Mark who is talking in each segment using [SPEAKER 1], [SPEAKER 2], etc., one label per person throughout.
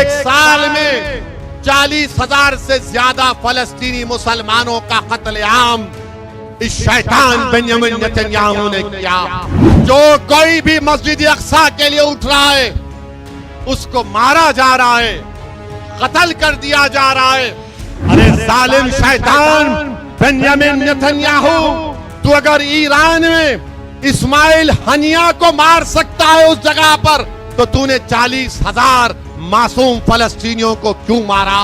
[SPEAKER 1] एक साल में 40,000 से ज्यादा फलस्तीनी मुसलमानों का कत्लेआम इस शैतान बेंजामिन नेतन्याहू ने किया। जो कोई भी मस्जिद अक्सा के लिए उठ रहा है उसको मारा जा रहा है, कत्ल कर दिया जा रहा है। अरे जालिम शैतान बेंजामिन नेतन्याहू, तू अगर ईरान में इस्माइल हनिया को मार सकता है उस जगह पर, तो तूने 40,000 मासूम फलस्तीनियों को क्यों मारा?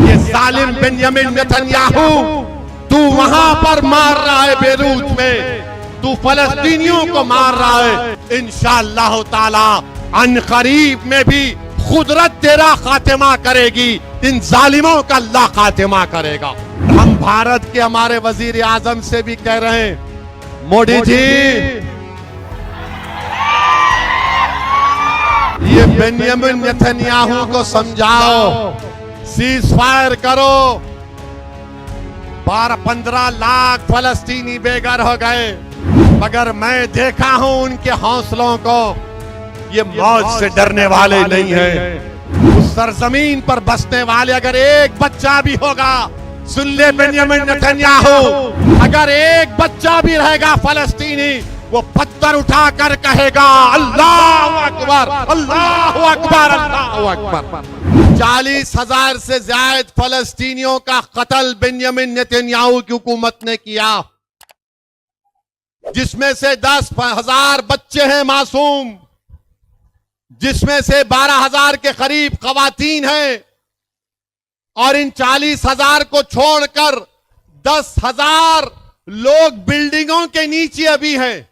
[SPEAKER 1] ये जालिम बेंजामिन नेतन्याहू, तू वहां पर मार रहा है बेरूत में, तू फलस्तीनियों को मार रहा है। इंशाअल्लाह ताला अनकरीब में भी कुदरत तेरा खातिमा करेगी, इन जालिमों का अल्लाह खातिमा करेगा। हम भारत के हमारे वजीर आजम से भी कह रहे हैं, मोदी जी ये बेंजामिन नेतन्याहू को समझाओ, सीज फायर करो। 12-15 लाख फलस्तीनी बेघर हो गए, मगर मैं देखा हूं उनके हौसलों को, ये मौत से डरने वाले नहीं हैं। उस सरजमीन पर बसने वाले अगर एक बच्चा भी होगा, सुन ले बेंजामिन नेतन्याहू, अगर एक बच्चा भी रहेगा फलस्तीनी, वो पत्थर उठाकर कहेगा अल्लाहु अकबर, अल्लाहु अकबर, अल्लाहु अकबर। 40,000 से ज्यादा फलस्तीनियों का कत्ल बेंजामिन नेतन्याहू की हुकूमत ने किया, जिसमें से 10,000 बच्चे हैं मासूम, जिसमें से 12,000 के करीब खवातीन हैं, और इन 40,000 को छोड़कर 10,000 लोग बिल्डिंगों के नीचे अभी हैं,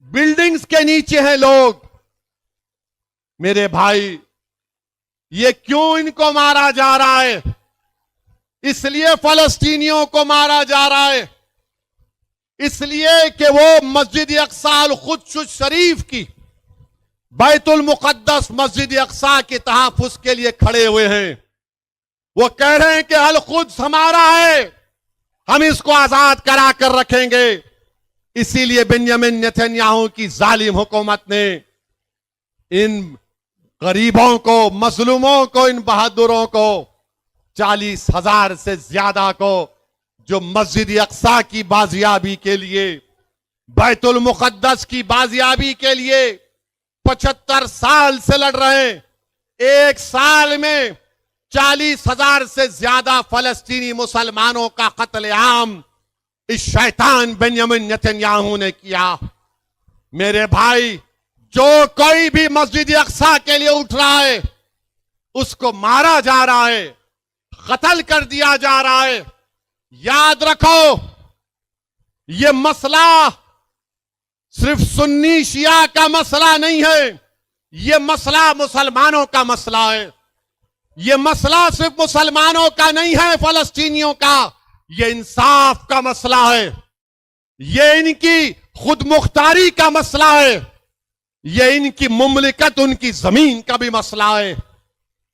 [SPEAKER 1] बिल्डिंग्स के नीचे हैं लोग। मेरे भाई, ये क्यों इनको मारा जा रहा है? इसलिए फलस्तीनियों को मारा जा रहा है, इसलिए कि वो मस्जिद अक्सा अल कुद्स शरीफ की, बैतुल मुकद्दस मस्जिद अक्सा के तहफ्फुज़ के लिए खड़े हुए हैं। वो कह रहे हैं कि अल कुद्स हमारा है, हम इसको आजाद करा कर रखेंगे। इसीलिए बेंजामिन नेतन्याहू की जालिम हुकूमत ने इन गरीबों को, मजलूमों को, इन बहादुरों को, 40,000 से ज्यादा को, जो मस्जिद अक्सा की बाजियाबी के लिए, बैतुल मुकद्दस की बाजियाबी के लिए 75 साल से लड़ रहे हैं, एक साल में 40,000 से ज्यादा फलस्तीनी मुसलमानों का कत्लेआम इस शैतान बेंजामिन नेतन्याहू ने किया। मेरे भाई, जो कोई भी मस्जिद अक्सा के लिए उठ रहा है उसको मारा जा रहा है, कत्ल कर दिया जा रहा है। याद रखो, यह मसला सिर्फ सुन्नी शिया का मसला नहीं है, यह मसला मुसलमानों का मसला है। यह मसला सिर्फ मुसलमानों का नहीं है, फलस्तीनियों का, यह इंसाफ का मसला है, यह इनकी खुद मुख्तारी का मसला है, यह इनकी मुमलिकत, उनकी जमीन का भी मसला है।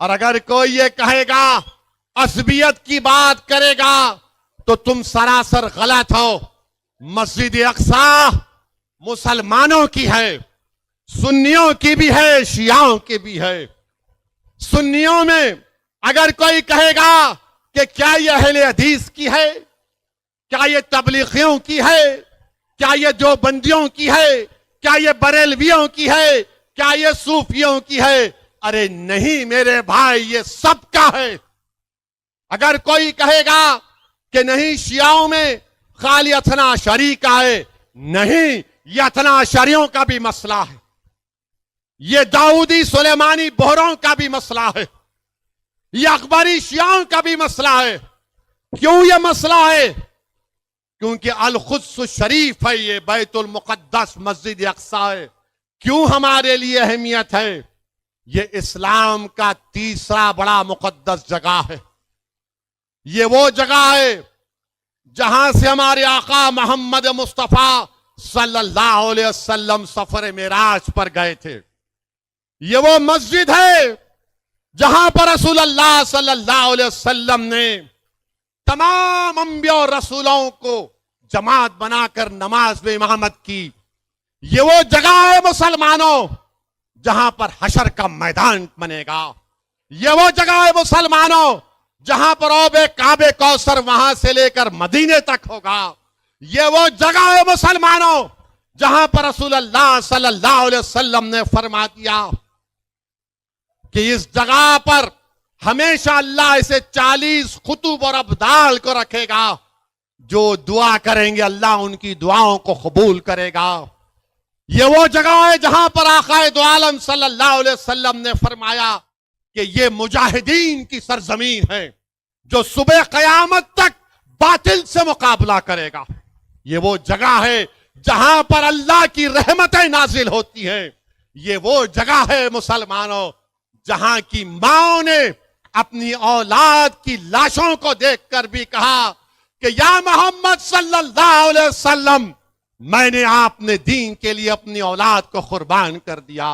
[SPEAKER 1] और अगर कोई ये कहेगा, असबियत की बात करेगा, तो तुम सरासर गलत हो। मस्जिद अक्सा मुसलमानों की है, सुन्नियों की भी है, शियाओं की भी है। सुन्नियों में अगर कोई कहेगा कि क्या यह अहले हदीस की है, क्या यह तबलीगियों की है, क्या यह देवबंदियों की है, क्या यह बरेलवियों की है, क्या यह सूफियों की है? अरे नहीं मेरे भाई, ये सबका है। अगर कोई कहेगा कि नहीं शियाओं में खाली अथना शरी का है, नहीं, यह अथना शरियों का भी मसला है, यह दाऊदी सुलेमानी बोहरों का भी मसला है, यह अकबरी शियाओं का भी मसला है। क्यों यह मसला है? क्योंकि अल कुद्स शरीफ है, ये बैतुल मुकद्दस मस्जिद अक्सा है। क्यों हमारे लिए अहमियत है? ये इस्लाम का तीसरा बड़ा मुकद्दस जगह है। ये वो जगह है जहां से हमारे आका मोहम्मद मुस्तफा सल्लल्लाहु अलैहि वसल्लम सफर मेराज पर गए थे। ये वो मस्जिद है जहां पर रसूलुल्लाह सल्लल्लाहु अलैहि वसल्लम ने तमाम अंबिया और रसूलों को जमात बनाकर नमाज में इमामत की। ये वो जगह है मुसलमानों जहां पर हशर का मैदान बनेगा। ये वो जगह है मुसलमानों जहां पर औबे काबे कौसर वहां से लेकर मदीने तक होगा। ये वो जगह है मुसलमानों जहां पर रसूलुल्लाह सल्लल्लाहु अलैहि वसल्लम ने फरमा दिया कि इस जगह पर हमेशा अल्लाह इसे 40 खुतूब और अब्दाल को रखेगा। जो दुआ करेंगे अल्लाह उनकी दुआओं को कबूल करेगा। ये वो जगह है जहां पर आकाए दो आलम सल्लल्लाहु अलैहि वसल्लम ने फरमाया कि ये मुजाहिदीन की सरजमीन है जो सुबह कयामत तक बातिल से मुकाबला करेगा। ये वो जगह है जहां पर अल्लाह की रहमतें नाजिल होती हैं। ये वो जगह है मुसलमानों जहां की माओ ने अपनी औलाद की लाशों को देखकर भी कहा कि या मोहम्मद सल्लल्लाहु अलैहि वसल्लम, मैंने आपने दीन के लिए अपनी औलाद को कुर्बान कर दिया।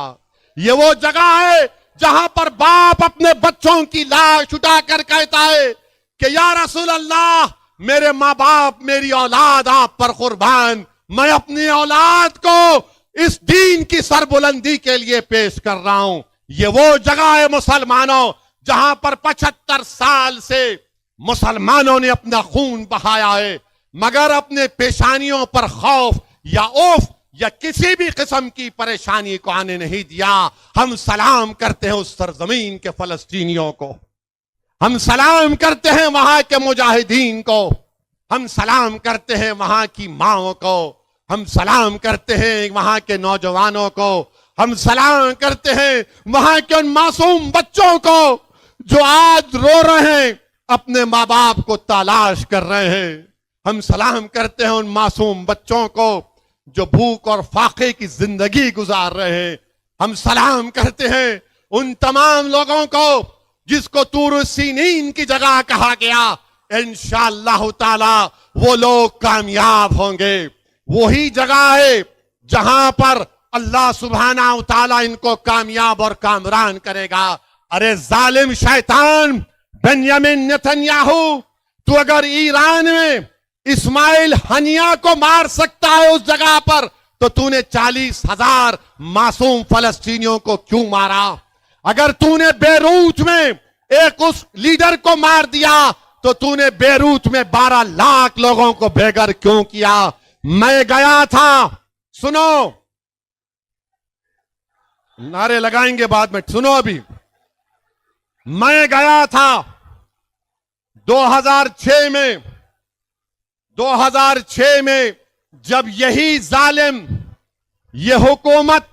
[SPEAKER 1] ये वो जगह है जहां पर बाप अपने बच्चों की लाश उठाकर कहता है कि या रसूल अल्लाह, मेरे माँ बाप, मेरी औलाद आप पर कुर्बान, मैं अपनी औलाद को इस दीन की सरबुलंदी के लिए पेश कर रहा हूं। ये वो जगह है मुसलमानों जहां पर 75 साल से मुसलमानों ने अपना खून बहाया है, मगर अपने पेशानियों पर खौफ या औफ या किसी भी किस्म की परेशानी को आने नहीं दिया। हम सलाम करते हैं उस सरजमीन के फलस्तीनियों को, हम सलाम करते हैं वहां के मुजाहिदीन को, हम सलाम करते हैं वहां की माओ को, हम सलाम करते हैं वहां के नौजवानों को, हम सलाम करते हैं वहां के उन मासूम बच्चों को जो आज रो रहे हैं, अपने माँ बाप को तलाश कर रहे हैं। हम सलाम करते हैं उन मासूम बच्चों को जो भूख और फाके की जिंदगी गुजार रहे हैं। हम सलाम करते हैं उन तमाम लोगों को जिसको तूर सीनीन की जगह कहा गया। इंशाअल्लाह ताला वो लोग कामयाब होंगे। वही जगह है जहां पर अल्लाह सुब्हाना ताला इनको कामयाब और कामरान करेगा। अरे जालिम शैतान बेंयामिन नेतन्याहू, तू अगर ईरान में इस्माइल हनिया को मार सकता है उस जगह पर, तो तूने 40,000 मासूम फलस्तीनियों को क्यों मारा? अगर तूने बेरूत में एक उस लीडर को मार दिया, तो तूने बेरूत में 12 लाख लोगों को बेघर क्यों किया? मैं गया था, सुनो, नारे लगाएंगे बाद में, सुनो अभी। मैं गया था 2006 में जब यही जालिम, ये हुकूमत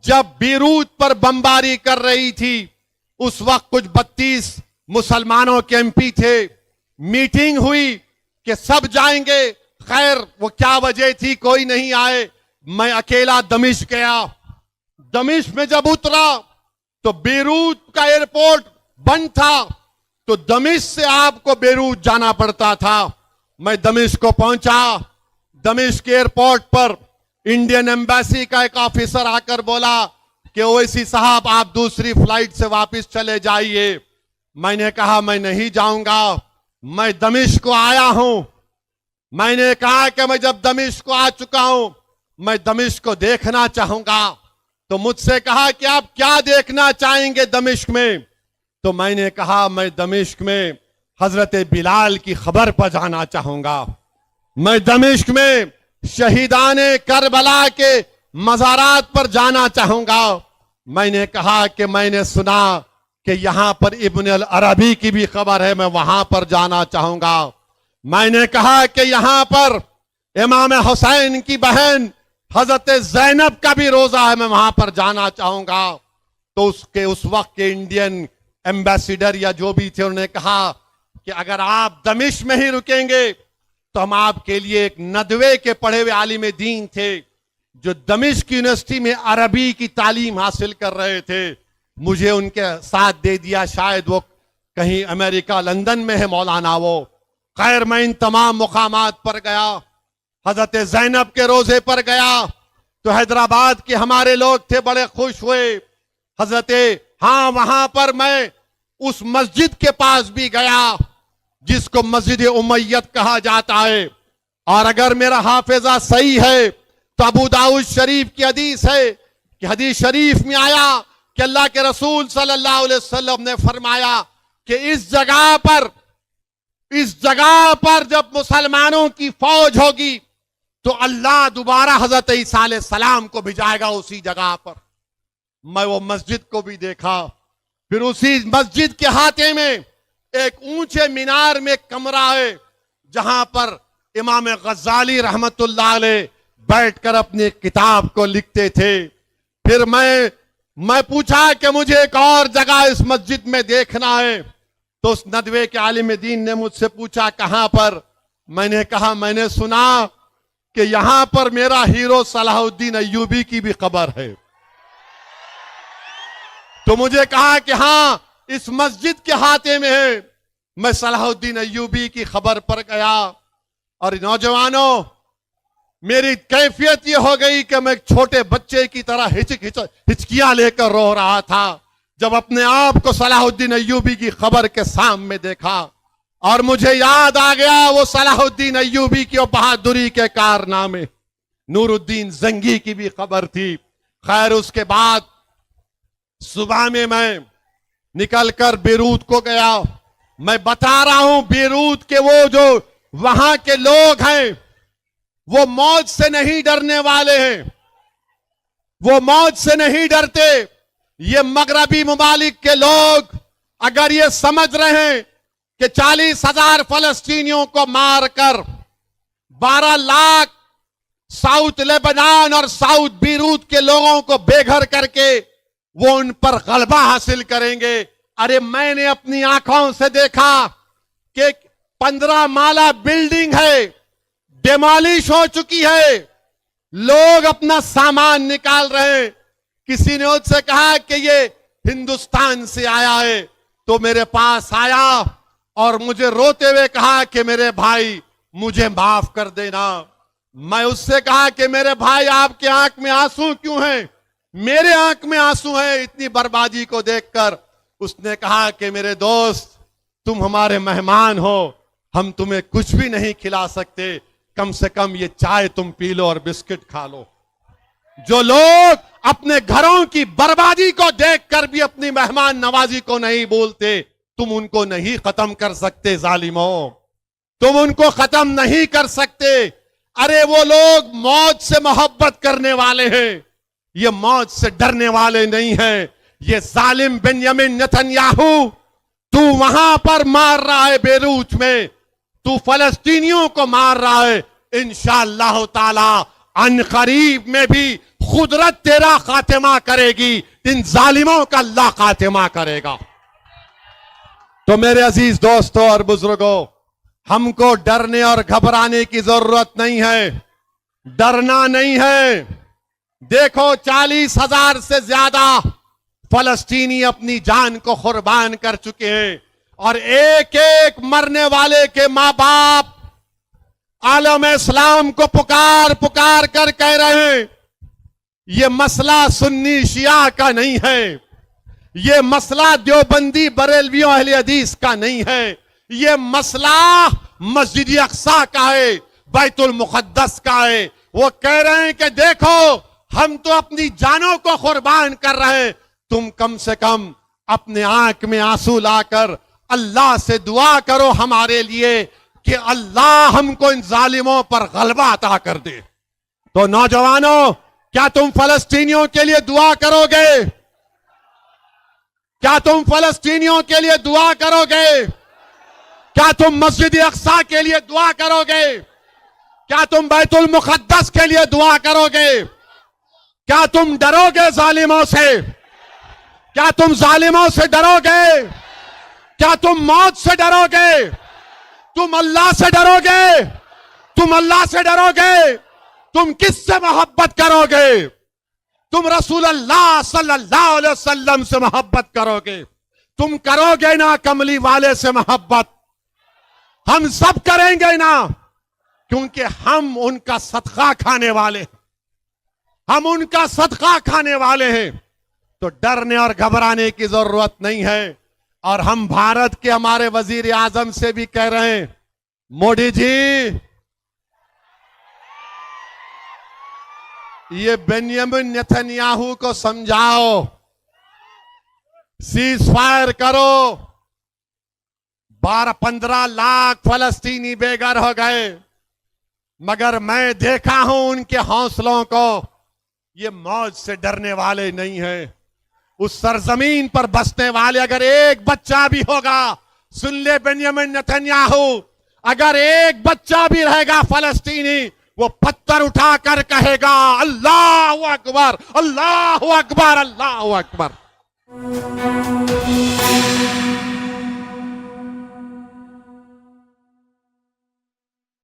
[SPEAKER 1] जब बीरूत पर बमबारी कर रही थी, उस वक्त कुछ 32 मुसलमानों के एमपी थे। मीटिंग हुई कि सब जाएंगे, खैर वो क्या वजह थी कोई नहीं आए। मैं अकेला दमिश्क गया। दमिश्क में जब उतरा तो बेरूत का एयरपोर्ट बंद था, तो दमिश्क से आपको बेरूत जाना पड़ता था। मैं दमिश्क को पहुंचा। दमिश्क एयरपोर्ट पर इंडियन एम्बेसी का एक ऑफिसर आकर बोला कि ओवैसी साहब, आप दूसरी फ्लाइट से वापस चले जाइए। मैंने कहा मैं नहीं जाऊंगा, मैं दमिश्क को आया हूं। मैंने कहा कि मैं जब दमिश्क को आ चुका हूं, मैं दमिश्क को देखना चाहूंगा। तो मुझसे कहा कि आप क्या देखना चाहेंगे दमिश्क में? तो मैंने कहा मैं दमिश्क में हजरत बिलाल की खबर पर जाना चाहूंगा। मैं दमिश्क में शहीदाने करबला के मज़ारात पर जाना चाहूंगा। मैंने कहा कि मैंने सुना कि यहां पर इब्न अल अरबी की भी खबर है, मैं वहां पर जाना चाहूंगा। मैंने कहा कि यहां पर इमाम हुसैन की बहन हजरत ज़ैनब का भी रोजा है, मैं वहां पर जाना चाहूंगा। तो उसके उस वक्त के इंडियन एम्बेसडर या जो भी थे, उन्होंने कहा कि अगर आप दमिश्क में ही रुकेंगे तो हम आपके लिए, एक नदवे के पढ़े हुए आलिम दीन थे जो दमिश्क यूनिवर्सिटी में अरबी की तालीम हासिल कर रहे थे, मुझे उनके साथ दे दिया। शायद वो कहीं अमेरिका लंदन में है मौलाना वो। खैर मैं इन तमाम मुकामात पर गया। हजरत ज़ैनब के रोजे पर गया तो हैदराबाद के हमारे लोग थे, बड़े खुश हुए। हजरत हाँ, वहां पर मैं उस मस्जिद के पास भी गया जिसको मस्जिद उमैयद कहा जाता है। और अगर मेरा हाफिजा सही है तो अबू दाऊद शरीफ की हदीस है कि हदीस शरीफ में आया कि अल्लाह के रसूल सल्लल्लाहु अलैहि वसल्लम ने फरमाया कि इस जगह पर जब मुसलमानों की फौज होगी तो अल्लाह दोबारा हजरत ईसा अलैहिस्सलाम को भिजाएगा उसी जगह पर। मैं वो मस्जिद को भी देखा, फिर उसी मस्जिद के हाथे में एक ऊंचे मीनार में कमरा है जहां पर इमाम गज़ाली रहमतुल्लाह अलैह बैठकर अपनी किताब को लिखते थे। फिर मैं पूछा कि मुझे एक और जगह इस मस्जिद में देखना है, तो उस नदवे के आलिम दीन ने मुझसे पूछा कहां पर। मैंने कहा मैंने सुना कि यहां पर मेरा हीरो सलाहुद्दीन अय्यूबी की भी खबर है। तो मुझे कहा कि हां इस मस्जिद के हाथे में है। मैं सलाहुद्दीन अय्यूबी की खबर पर गया और नौजवानों, मेरी कैफियत यह हो गई कि मैं एक छोटे बच्चे की तरह हिचकियां लेकर रो रहा था जब अपने आप को सलाहुद्दीन अय्यूबी की खबर के सामने देखा। और मुझे याद आ गया वो सलाहुद्दीन अय्यूबी की बहादुरी के कारनामे। नूरुद्दीन जंगी की भी खबर थी। खैर उसके बाद सुबह में मैं निकलकर बेरूत को गया। मैं बता रहा हूं बेरूत के वो जो वहां के लोग हैं वो मौत से नहीं डरने वाले हैं, वो मौत से नहीं डरते। ये मगरबी मुमालिक के लोग अगर ये समझ रहे हैं कि 40,000 फलस्तीनियों को मारकर 12 लाख साउथ लेबनान और साउथ बीरूत के लोगों को बेघर करके वो उन पर गलबा हासिल करेंगे। अरे मैंने अपनी आंखों से देखा कि 15 माला बिल्डिंग है, डिमोलिश हो चुकी है, लोग अपना सामान निकाल रहे हैं। किसी ने उससे कहा कि ये हिंदुस्तान से आया है, तो मेरे पास आया और मुझे रोते हुए कहा कि मेरे भाई मुझे माफ कर देना। मैं उससे कहा कि मेरे भाई आपके आंख में आंसू क्यों हैं? मेरे आंख में आंसू हैं इतनी बर्बादी को देखकर। उसने कहा कि मेरे दोस्त तुम हमारे मेहमान हो, हम तुम्हें कुछ भी नहीं खिला सकते, कम से कम ये चाय तुम पी लो और बिस्किट खा लो। जो लोग अपने घरों की बर्बादी को देखकर भी अपनी मेहमान नवाजी को नहीं बोलते, तुम उनको नहीं खत्म कर सकते जालिमों, तुम उनको खत्म नहीं कर सकते। अरे वो लोग मौत से मोहब्बत करने वाले हैं, ये मौत से डरने वाले नहीं हैं। ये जालिम बेंयामिन नेतन्याहू तू वहां पर मार रहा है बेरूत में, तू फलस्तीनियों को मार रहा है। इंशाअल्लाह ताला अनकरीब में भी खुदरत तेरा खातिमा करेगी, इन जालिमों का अल्लाह खातिमा करेगा। तो मेरे अजीज दोस्तों और बुजुर्गों, हमको डरने और घबराने की जरूरत नहीं है, डरना नहीं है। देखो 40,000 से ज्यादा फलस्तीनी अपनी जान को कुर्बान कर चुके हैं और एक एक मरने वाले के मां बाप आलम इस्लाम को पुकार पुकार कर कह रहे हैं ये मसला सुन्नी शिया का नहीं है, ये मसला देवबंदी बरेलवियों अहले हदीस का नहीं है, ये मसला मस्जिद अक्सा का है, बैतुल मुक़द्दस का है। वो कह रहे हैं कि देखो हम तो अपनी जानों को कुर्बान कर रहे हैं, तुम कम से कम अपने आंख में आंसू लाकर अल्लाह से दुआ करो हमारे लिए कि अल्लाह हमको इन जालिमों पर गलबा अता कर दे। तो नौजवानों, क्या तुम फलस्तीनियों के लिए दुआ करोगे? क्या तुम फलस्तीनियों के लिए दुआ करोगे? क्या तुम मस्जिद अक्सा के लिए दुआ करोगे? क्या तुम बैतुल मुक़द्दस के लिए दुआ करोगे? क्या तुम डरोगे जालिमों से? क्या तुम जालिमों से डरोगे? क्या तुम मौत से डरोगे? तुम अल्लाह से डरोगे? तुम अल्लाह से डरोगे? तुम किससे मोहब्बत करोगे? तुम रसूल अल्लाह सल्लल्लाहु अलैहि वसल्लम से मोहब्बत करोगे। तुम करोगे ना कमली वाले से मोहब्बत? हम सब करेंगे ना, क्योंकि हम उनका सदका खाने वाले हैं, हम उनका सदका खाने वाले हैं। तो डरने और घबराने की जरूरत नहीं है। और हम भारत के हमारे वजीर आजम से भी कह रहे हैं, मोदी जी ये बेंयामिन नेतन्याहू को समझाओ, सीज फायर करो। 12-15 लाख फलस्तीनी बेघर हो गए, मगर मैं देखा हूं उनके हौसलों को, ये मौत से डरने वाले नहीं हैं। उस सरजमीन पर बसने वाले अगर एक बच्चा भी होगा, सुन ले बेंयामिन नेतन्याहू, अगर एक बच्चा भी रहेगा फलस्तीनी, वो पत्थर उठाकर कहेगा अल्लाहू अकबर, अल्लाहू अकबर, अल्लाहू अकबर।